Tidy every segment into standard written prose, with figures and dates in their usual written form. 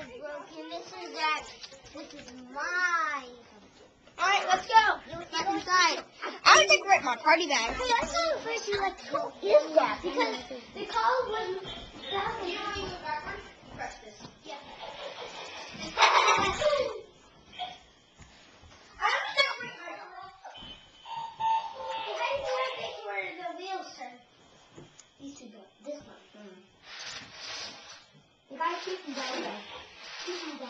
is broken. This is mine. Alright, let's go. Back inside. I would take my party bag. Hey, I saw the first you like, who is that? Because they called when that was. You want me to go backwards? Press this. Yeah. I don't know where the wheels turn. These two go. This one. The guy keeps them down there. Keep them down.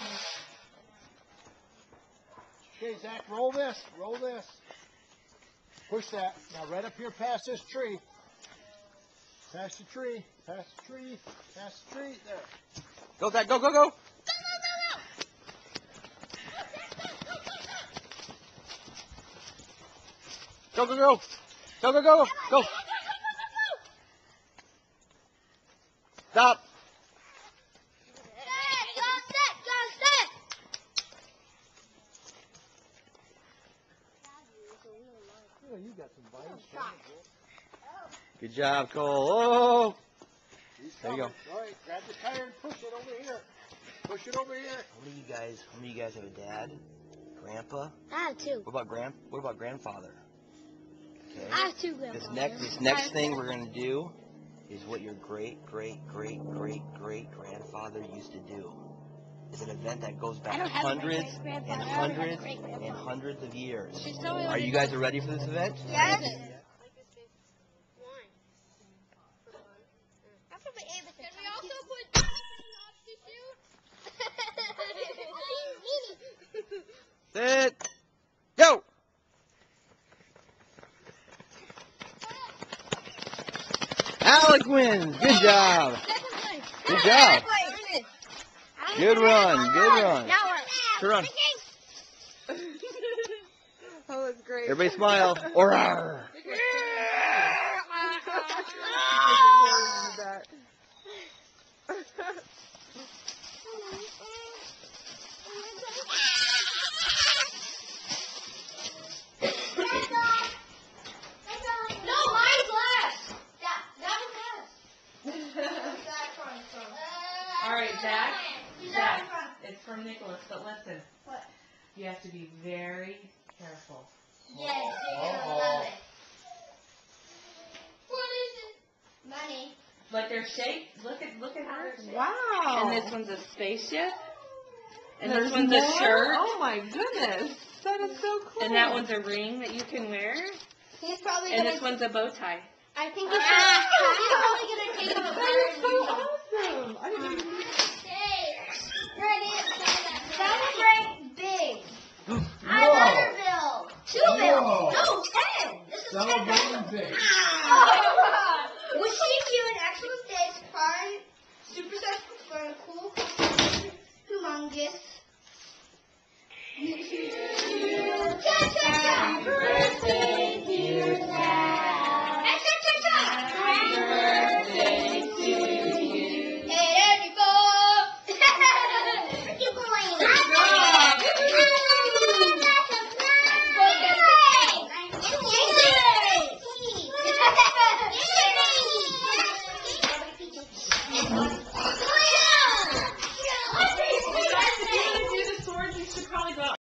Okay, Zach, roll this. Roll this. Push that. Now right up here past this tree. Past the tree. Past the tree. Past the tree. There. Go, Zach. Go, go, go. Go, go, go. Go, go, go. Go. Stop. You got some bites. Good job, Cole. Oh. There you go. All right, grab the tire and push it over here. Push it over here. How many of you guys have a dad? Grandpa? I have two. What about grandfather? Okay. I have two grandpas. This next thing we're gonna do is what your great-great-great-great-great-grandfather used to do. It's an event that goes back hundreds and hundreds and hundreds of years. Are you guys ready for this event? Yes. Can we also put Sit. Go. Alec wins. Good job. Good job. Good run. Good run. Good run. That was great. Everybody smile. Orar. All right, Zach, it's from Nicholas, but listen. What? You have to be very careful. Yes, you're gonna love it. What is it? Money. Like they're shaped. Look at how they're shaped. Wow. And this one's a spaceship. And There's this one's more? a shirt. Oh my goodness. That is so cool. And that one's a ring that you can wear. He's probably And gonna. this one's a bow tie. I think he's probably gonna take him That is so awesome. I didn't even That was right big. Another bill. Two bills. No, 10. This is 10. We'll see you in excellent days. Fine. Super successful for a cool, humongous. Cha-cha-cha.